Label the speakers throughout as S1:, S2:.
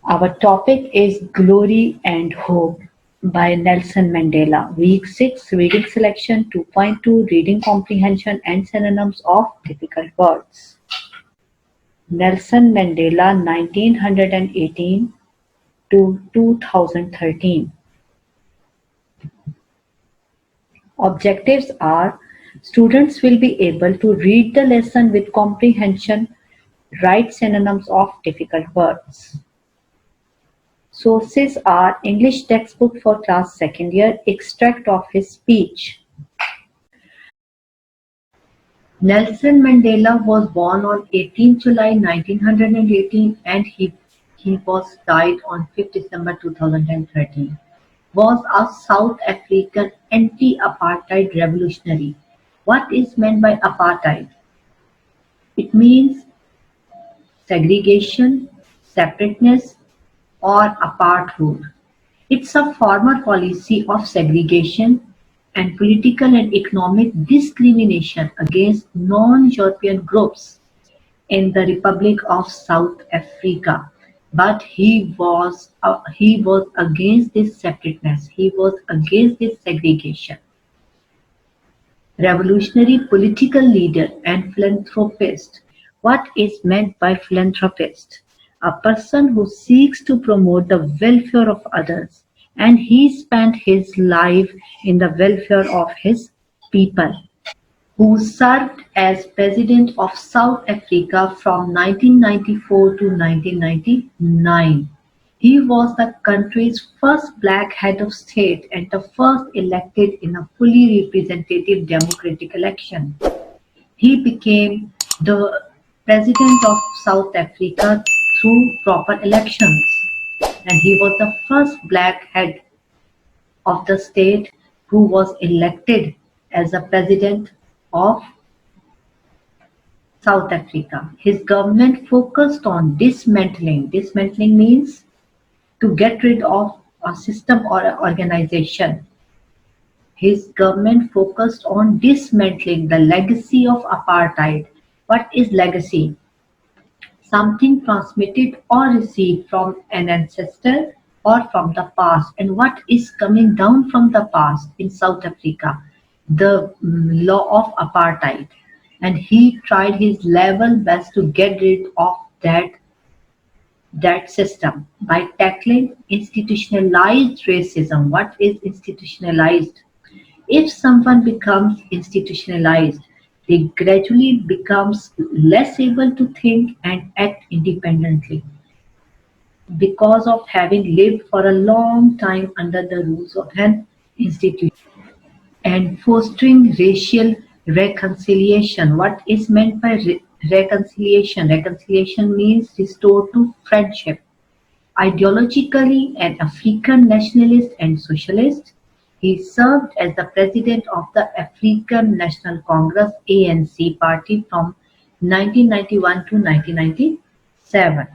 S1: Our topic is Glory and Hope by Nelson Mandela. Week 6 Reading Selection 2.2 Reading Comprehension and Synonyms of Difficult Words. Nelson Mandela 1918 to 2013. Objectives are students will be able to read the lesson with comprehension, write synonyms of difficult words. Sources are English textbook for class 2nd year, extract of his speech. Nelson Mandela was born on 18 July 1918 and he was died on 5 December 2013. Was a South African anti-apartheid revolutionary. What is meant by apartheid? It means segregation, separateness, or apartheid. It's a former policy of segregation and political and economic discrimination against non-European groups in the Republic of South Africa. But he was against this separateness. He was against this segregation. Revolutionary political leader and philanthropist. What is meant by philanthropist? A person who seeks to promote the welfare of others, and he spent his life in the welfare of his people. Who served as President of South Africa from 1994 to 1999. He was the country's first black head of state and the first elected in a fully representative democratic election. He became the President of South Africa through proper elections, and he was the first black head of the state who was elected as a President of South Africa. His government focused on dismantling. Dismantling means to get rid of a system or an organization. His government focused on dismantling the legacy of apartheid. What is legacy? Something transmitted or received from an ancestor or from the past. And what is coming down from the past in South Africa? The law of apartheid. And he tried his level best to get rid of that system by tackling institutionalized racism. What is institutionalized? If someone becomes institutionalized, they gradually becomes less able to think and act independently because of having lived for a long time under the rules of an institution. And fostering racial reconciliation. What is meant by reconciliation? Reconciliation means restore to friendship. Ideologically an African nationalist and socialist, he served as the president of the African National Congress (ANC) party from 1991 to 1997.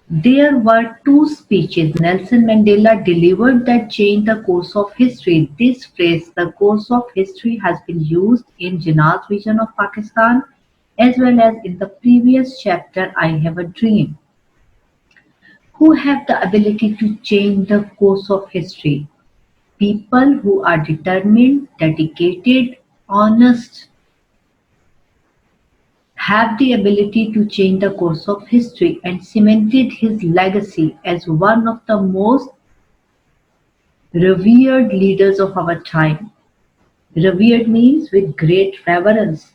S1: There were two speeches Nelson Mandela delivered that changed the course of history. This phrase, the course of history, has been used in Jinnah's vision of Pakistan as well as in the previous chapter, I Have a Dream. Who have the ability to change the course of history? People who are determined, dedicated, honest, have the ability to change the course of history and cemented his legacy as one of the most revered leaders of our time. Revered means with great reverence,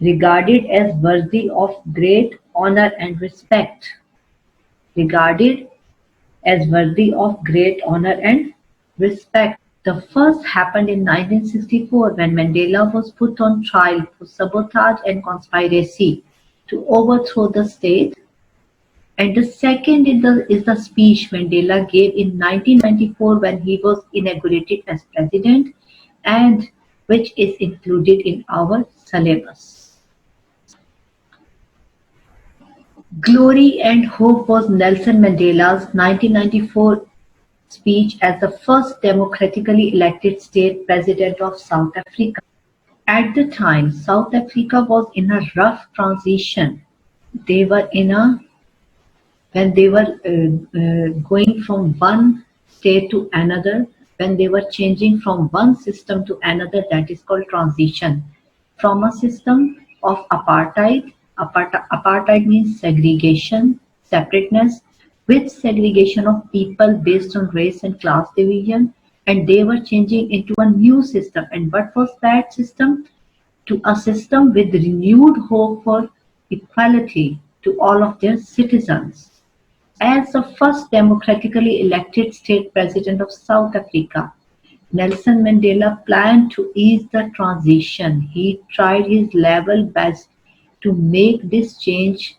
S1: regarded as worthy of great honor and respect. Regarded as worthy of great honor and respect. The first happened in 1964 when Mandela was put on trial for sabotage and conspiracy to overthrow the state, and the second is the speech Mandela gave in 1994 when he was inaugurated as president, and which is included in our syllabus. Glory and Hope was Nelson Mandela's 1994 speech as the first democratically elected state president of South Africa. At the time, South Africa was in a rough transition. They were in a when they were going from one state to another, when they were changing from one system to another, that is called transition. From a system of apartheid means segregation, separateness, with segregation of people based on race and class division, and they were changing into a new system. And what was that system? To a system with renewed hope for equality to all of their citizens. As the first democratically elected state president of South Africa, Nelson Mandela planned to ease the transition. He tried his level best to make this change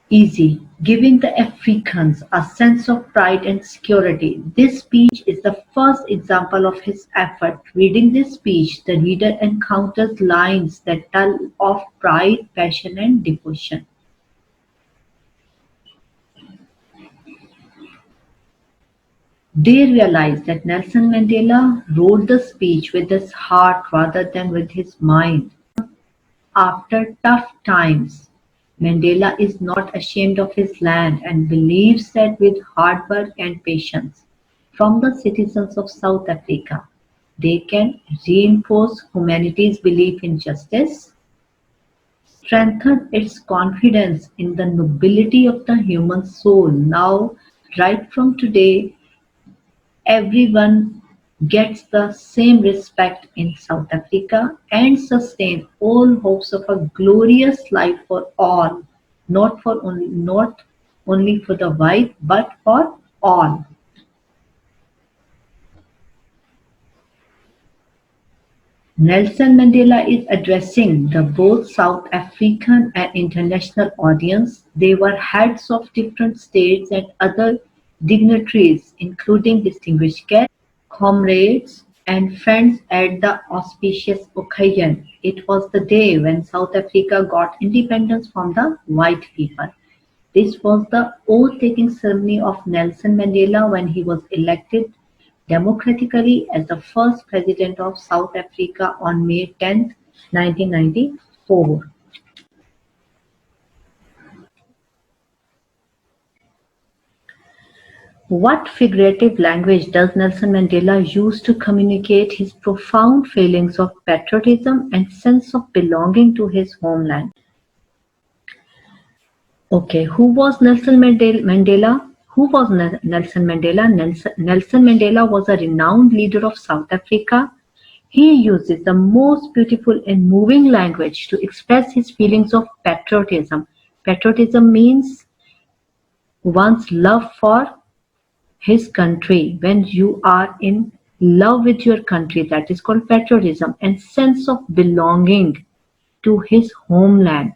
S1: easy, giving the Africans a sense of pride and security. This speech is the first example of his effort. Reading this speech, the reader encounters lines that tell of pride, passion, and devotion. They realized that Nelson Mandela wrote the speech with his heart rather than with his mind. After tough times, Mandela is not ashamed of his land and believes that with hard work and patience from the citizens of South Africa, they can reinforce humanity's belief in justice, strengthen its confidence in the nobility of the human soul. Now, right from today, everyone gets the same respect in South Africa and sustain all hopes of a glorious life for all, not only for the white but for all. Nelson Mandela is addressing the both South African and international audience. They were heads of different states and other dignitaries, including distinguished guests, comrades, and friends at the auspicious occasion. It was the day when South Africa got independence from the white people. This was the oath-taking ceremony of Nelson Mandela when he was elected democratically as the first president of South Africa on May 10th, 1994. What figurative language does Nelson Mandela use to communicate his profound feelings of patriotism and sense of belonging to his homeland? Okay, who was Nelson Mandela? Who was Nelson Mandela? Nelson Mandela was a renowned leader of South Africa. He uses the most beautiful and moving language to express his feelings of patriotism. Patriotism means one's love for his country. When you are in love with your country, that is called patriotism, and sense of belonging to his homeland.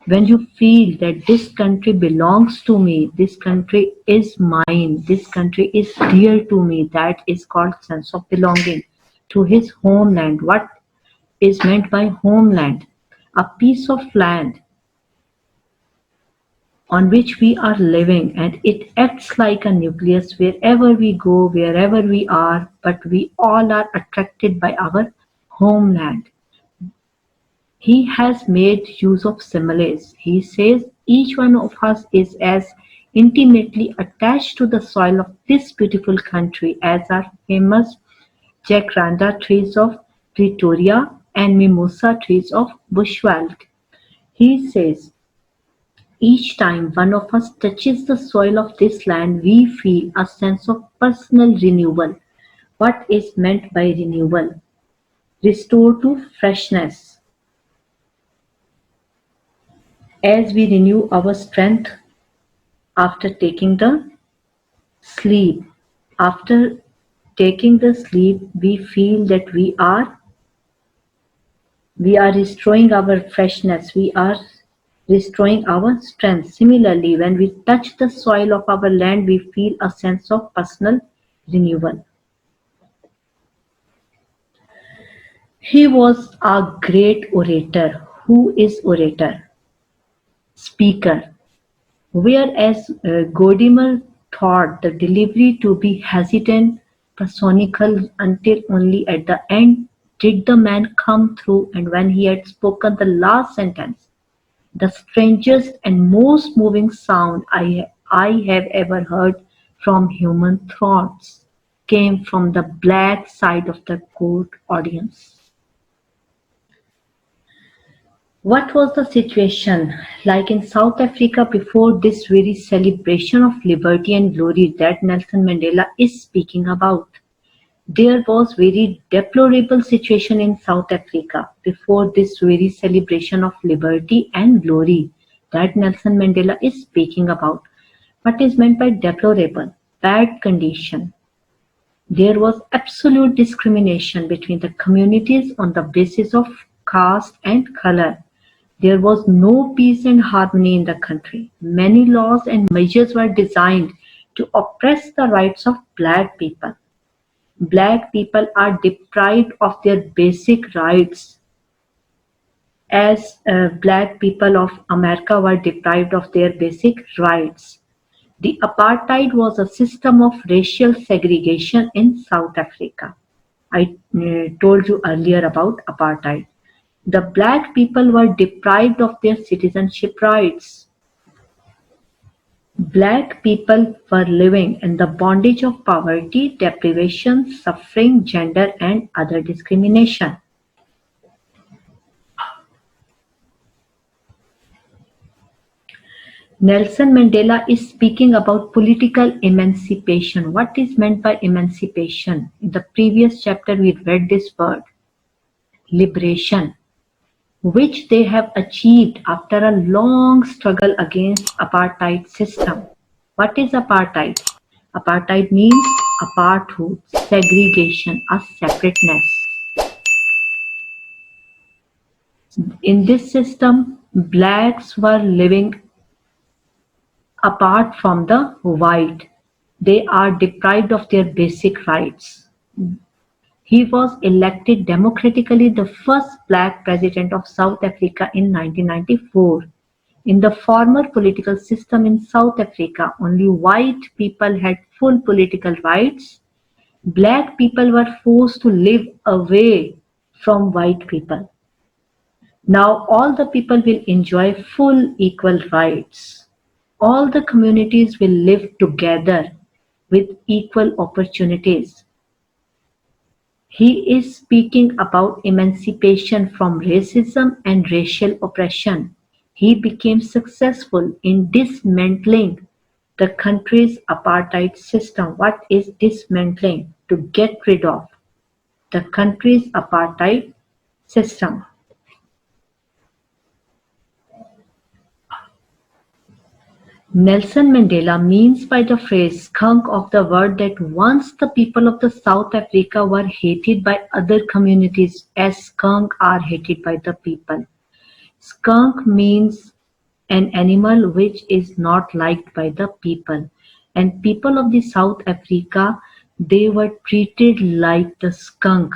S1: When you feel that this country belongs to me, this country is mine, this country is dear to me, that is called sense of belonging to his homeland. What is meant by homeland? A piece of land on which we are living, and it acts like a nucleus wherever we go, wherever we are, but we all are attracted by our homeland. He has made use of similes. He says each one of us is as intimately attached to the soil of this beautiful country as our famous jacaranda trees of Pretoria and mimosa trees of Bushveld. He says each time one of us touches the soil of this land, we feel a sense of personal renewal. What is meant by renewal? Restore to freshness. As we renew our strength after taking the sleep. After taking the sleep, we feel that we are restoring our freshness, we are restoring our strength. Similarly, when we touch the soil of our land, we feel a sense of personal renewal. He was a great orator. Who is orator? Speaker. Whereas Godimer thought the delivery to be hesitant, personical until only at the end did the man come through, and when he had spoken the last sentence, the strangest and most moving sound I have ever heard from human throats came from the black side of the court audience. What was the situation like in South Africa before this very celebration of liberty and glory that Nelson Mandela is speaking about? There was very deplorable situation in South Africa before this very celebration of liberty and glory that Nelson Mandela is speaking about. What is meant by deplorable? Bad condition. There was absolute discrimination between the communities on the basis of caste and color. There was no peace and harmony in the country. Many laws and measures were designed to oppress the rights of black people. Black people are deprived of their basic rights as black people of America were deprived of their basic rights. The apartheid was a system of racial segregation in South Africa. I told you earlier about apartheid. The black people were deprived of their citizenship rights. Black people were living in the bondage of poverty, deprivation, suffering, gender and other discrimination. Nelson Mandela is speaking about political emancipation. What is meant by emancipation? In the previous chapter we read this word, liberation, which they have achieved after a long struggle against apartheid system. What is apartheid? Apartheid means apartheid, segregation, a separateness. In this system, blacks were living apart from the white. They are deprived of their basic rights. He was elected democratically the first black president of South Africa in 1994. In the former political system in South Africa, only white people had full political rights. Black people were forced to live away from white people. Now all the people will enjoy full equal rights. All the communities will live together with equal opportunities. He is speaking about emancipation from racism and racial oppression. He became successful in dismantling the country's apartheid system. What is dismantling? To get rid of the country's apartheid system. Nelson Mandela means by the phrase "skunk of the word" that once the people of the South Africa were hated by other communities as skunk are hated by the people. Skunk means an animal which is not liked by the people, and people of the South Africa, they were treated like the skunk.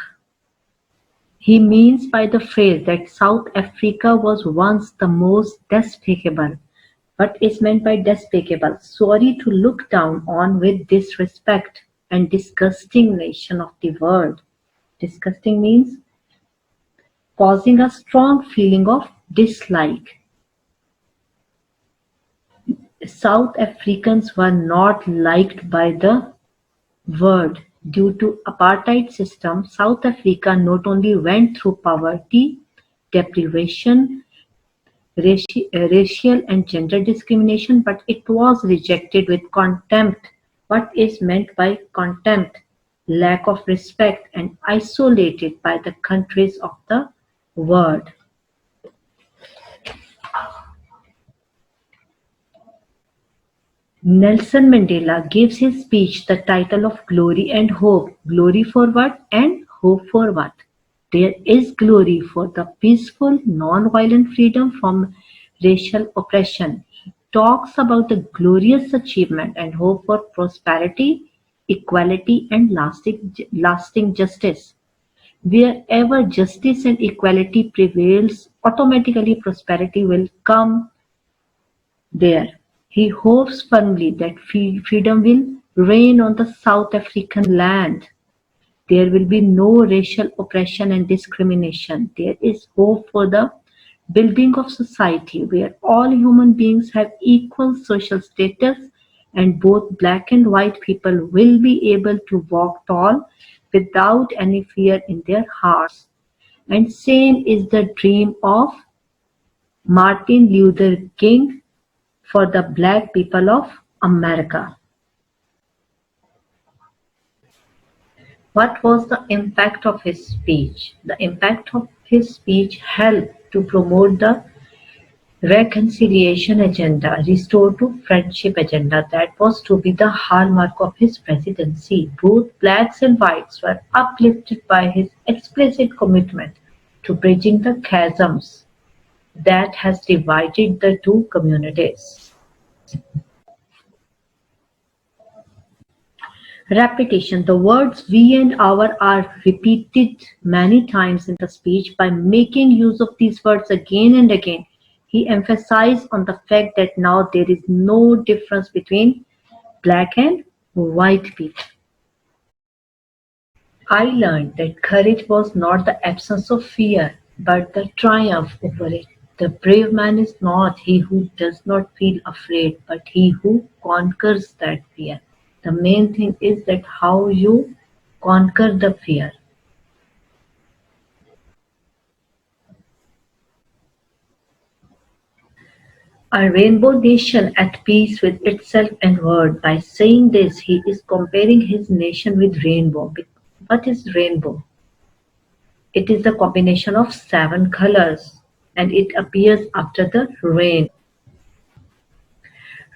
S1: He means by the phrase that South Africa was once the most despicable. What is meant by despicable? Sorry to look down on with disrespect and disgusting nation of the world. Disgusting means causing a strong feeling of dislike. South Africans were not liked by the world. Due to apartheid system, South Africa not only went through poverty, deprivation, racial and gender discrimination, but it was rejected with contempt. What is meant by contempt? Lack of respect and isolated by the countries of the world. Nelson Mandela gives his speech the title of Glory and Hope. Glory for what and hope for what? There is glory for the peaceful, non-violent freedom from racial oppression. He talks about the glorious achievement and hope for prosperity, equality, and lasting justice. Wherever justice and equality prevails, automatically prosperity will come there. He hopes firmly that freedom will reign on the South African land. There will be no racial oppression and discrimination. There is hope for the building of society where all human beings have equal social status and both black and white people will be able to walk tall without any fear in their hearts. And same is the dream of Martin Luther King for the black people of America. What was the impact of his speech? The impact of his speech helped to promote the reconciliation agenda, restore to friendship agenda that was to be the hallmark of his presidency. Both blacks and whites were uplifted by his explicit commitment to bridging the chasms that has divided the two communities. Repetition: the words "we" and "our" are repeated many times in the speech. By making use of these words again and again, he emphasized on the fact that now there is no difference between black and white people. I learned that courage was not the absence of fear, but the triumph over it. The brave man is not he who does not feel afraid, but he who conquers that fear. The main thing is that how you conquer the fear. A rainbow nation at peace with itself and world. By saying this, he is comparing his nation with rainbow. What is rainbow? It is the combination of seven colors and it appears after the rain.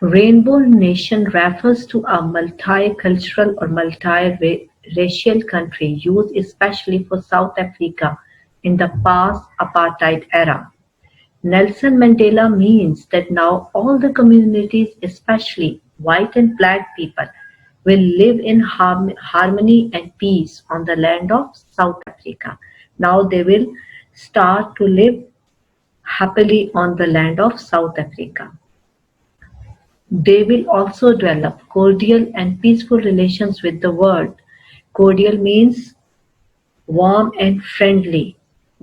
S1: Rainbow nation refers to a multicultural or multiracial country used especially for South Africa in the past apartheid era. Nelson Mandela means that now all the communities, especially white and black people, will live in harmony and peace on the land of South Africa. Now they will start to live happily on the land of South Africa. They will also develop cordial and peaceful relations with the world. Cordial means warm and friendly.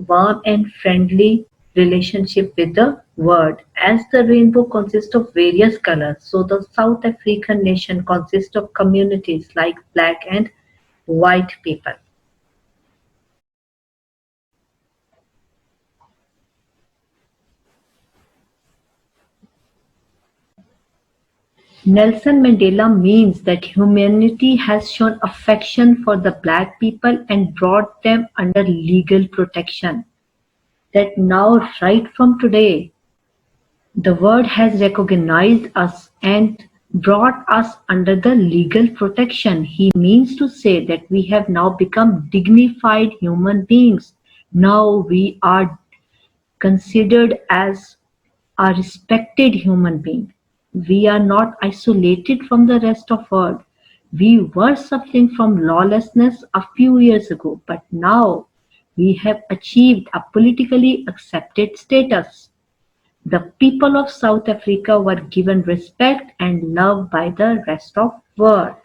S1: Warm and friendly relationship with the world. As the rainbow consists of various colors, so the South African nation consists of communities like black and white people. Nelson Mandela means that humanity has shown affection for the black people and brought them under legal protection. That now, right from today, the world has recognized us and brought us under the legal protection. He means to say that we have now become dignified human beings. Now we are considered as a respected human being. We are not isolated from the rest of world. We were suffering from lawlessness a few years ago, but now we have achieved a politically accepted status. The people of South Africa were given respect and love by the rest of world.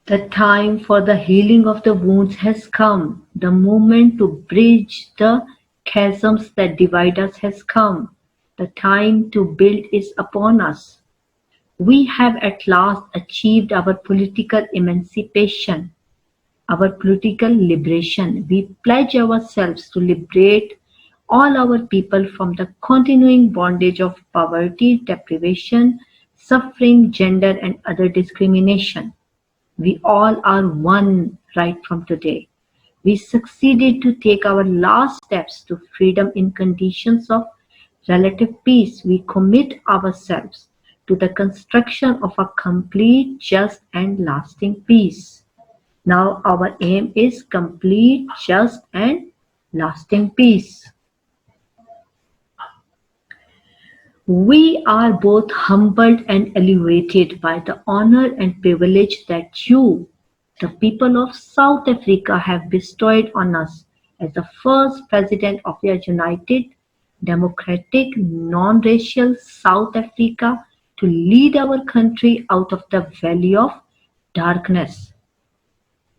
S1: The time for the healing of the wounds has come. The moment to bridge the chasms that divide us has come. The time to build is upon us. We have at last achieved our political emancipation, our political liberation. We pledge ourselves to liberate all our people from the continuing bondage of poverty, deprivation, suffering, gender, and other discrimination. We all are one right from today. We succeeded to take our last steps to freedom in conditions of relative peace. We commit ourselves to the construction of a complete, just, and lasting peace. Now our aim is complete, just, and lasting peace. We are both humbled and elevated by the honor and privilege that you, the people of South Africa, have bestowed on us as the first president of a united, democratic, non-racial South Africa to lead our country out of the valley of darkness.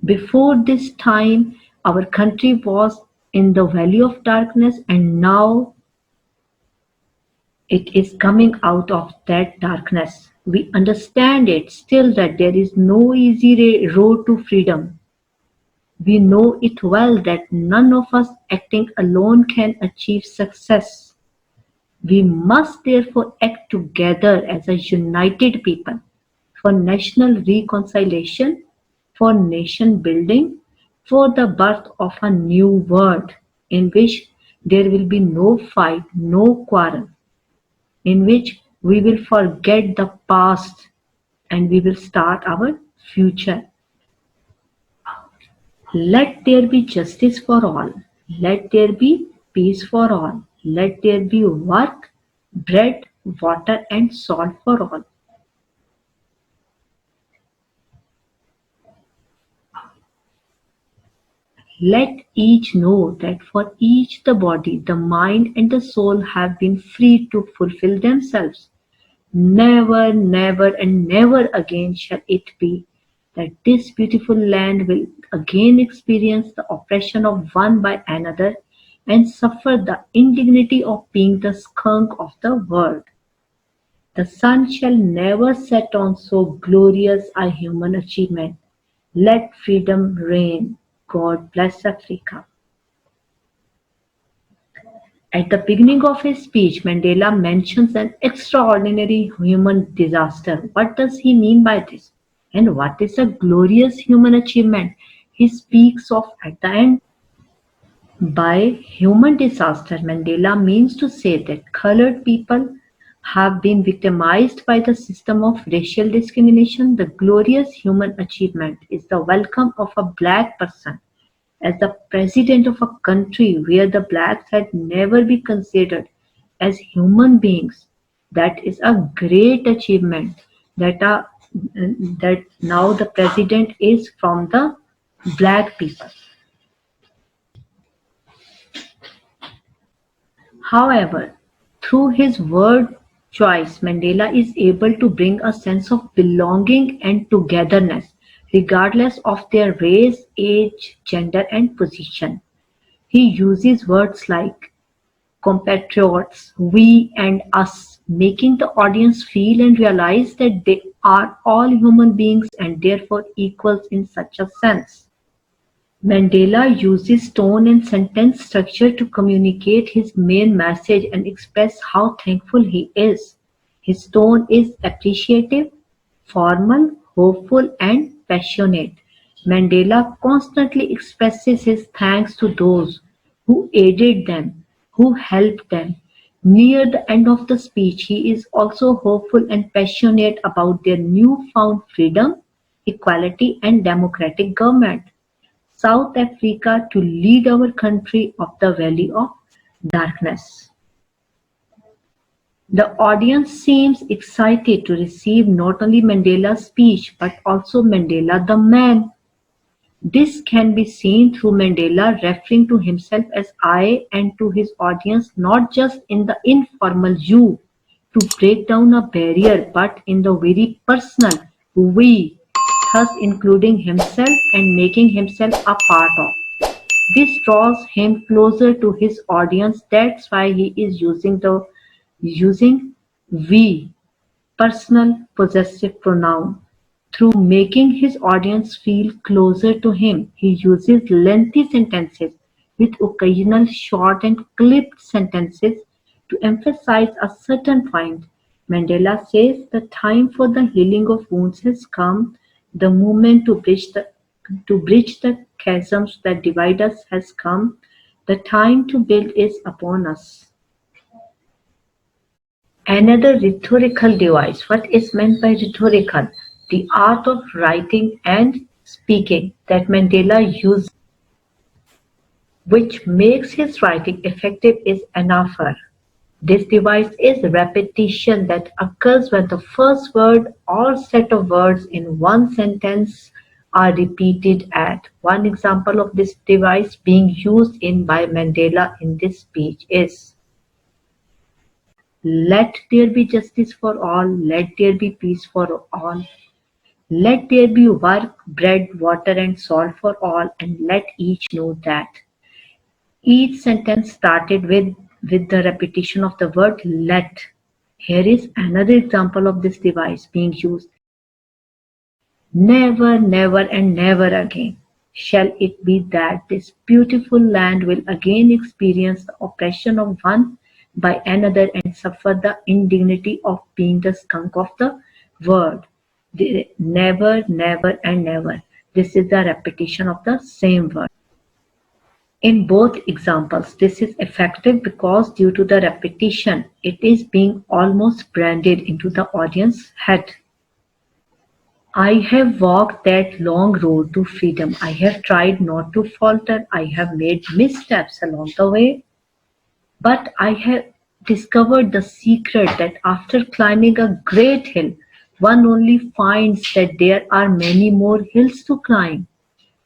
S1: Before this time, our country was in the valley of darkness, and now it is coming out of that darkness. We understand it still that there is no easy road to freedom. We know it well that none of us acting alone can achieve success. We must therefore act together as a united people for national reconciliation, for nation building, for the birth of a new world in which there will be no fight, no quarrel, in which we will forget the past and we will start our future. Let there be justice for all. Let there be peace for all. Let there be work, bread, water, and salt for all. Let each know that for each the body, the mind, and the soul have been free to fulfill themselves. Never, never, and never again shall it be that this beautiful land will again experience the oppression of one by another and suffer the indignity of being the skunk of the world. The sun shall never set on so glorious a human achievement. Let freedom reign. God bless Africa. At the beginning of his speech, Mandela mentions an extraordinary human disaster. What does he mean by this? And what is a glorious human achievement he speaks of at the end? By human disaster, Mandela means to say that colored people have been victimized by the system of racial discrimination. The glorious human achievement is the welcome of a black person as the president of a country where the blacks had never been considered as human beings. That is a great achievement that, that now the president is from the black people. However, through his word choice, Mandela is able to bring a sense of belonging and togetherness, regardless of their race, age, gender, and position. He uses words like compatriots, we, and us, making the audience feel and realize that they are all human beings and therefore equals in such a sense. Mandela uses tone and sentence structure to communicate his main message and express how thankful he is. His tone is appreciative, formal, hopeful, and passionate. Mandela constantly expresses his thanks to those who aided them, who helped them. Near the end of the speech, he is also hopeful and passionate about their newfound freedom, equality, and democratic government. South Africa to lead our country of the valley of darkness. The audience seems excited to receive not only Mandela's speech but also Mandela the man. This can be seen through Mandela referring to himself as I and to his audience not just in the informal you to break down a barrier but in the very personal we, thus including himself and making himself a part of. This draws him closer to his audience. That's why he is using we, personal possessive pronoun. Through making his audience feel closer to him, he uses lengthy sentences with occasional short and clipped sentences to emphasize a certain point. Mandela says the time for the healing of wounds has come, the moment to bridge the chasms that divide us has come, the time to build is upon us. Another rhetorical device. What is meant by rhetorical? The art of writing and speaking that Mandela uses, which makes his writing effective, is anaphor. This device is repetition that occurs when the first word or set of words in one sentence are repeated at. One example of this device being used in by Mandela in this speech is Let there be justice for all, let there be peace for all, let there be work, bread, water and salt for all, and let each know that. Each sentence started with the repetition of the word let. Here is another example of this device being used. Never, never and never again shall it be that this beautiful land will again experience the oppression of one by another and suffer the indignity of being the skunk of the world. Never, never and never. This is the repetition of the same word. In both examples, this is effective because due to the repetition, it is being almost branded into the audience's head. I have walked that long road to freedom. I have tried not to falter. I have made missteps along the way. But I have discovered the secret that after climbing a great hill, one only finds that there are many more hills to climb.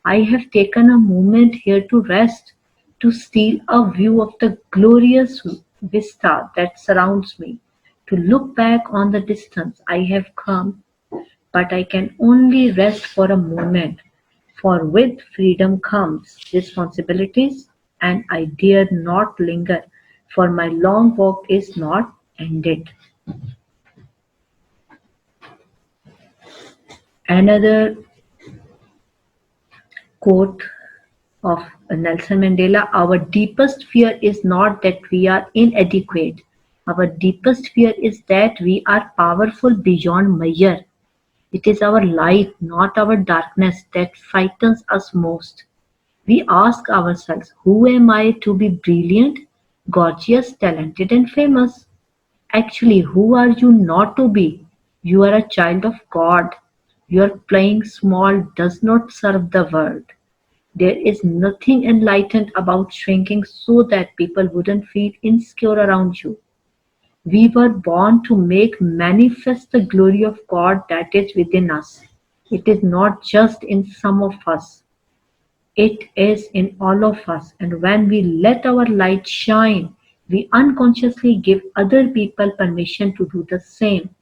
S1: I have taken a moment here to rest, to steal a view of the glorious vista that surrounds me, to look back on the distance I have come, but I can only rest for a moment, for with freedom comes responsibilities, and I dare not linger, for my long walk is not ended. Another quote of Nelson Mandela: Our deepest fear is not that we are inadequate. Our deepest fear is that we are powerful beyond measure. It is our light, not our darkness, that frightens us most. We ask ourselves, who am I to be brilliant, gorgeous, talented, and famous? Actually, who are you not to be? You are a child of God. Your playing small does not serve the world. There is nothing enlightened about shrinking so that people wouldn't feel insecure around you. We were born to make manifest the glory of God that is within us. It is not just in some of us, it is in all of us. And when we let our light shine, we unconsciously give other people permission to do the same.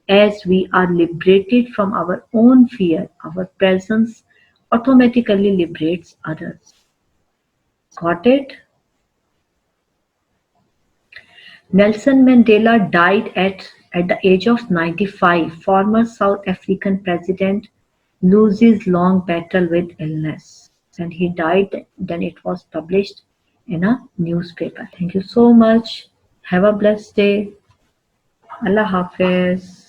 S1: As we are liberated from our own fear, our presence automatically liberates others. Got it? Nelson Mandela died at the age of 95. Former South African president loses long battle with illness. And he died, then it was published in a newspaper. Thank you so much. Have a blessed day. Allah Hafiz.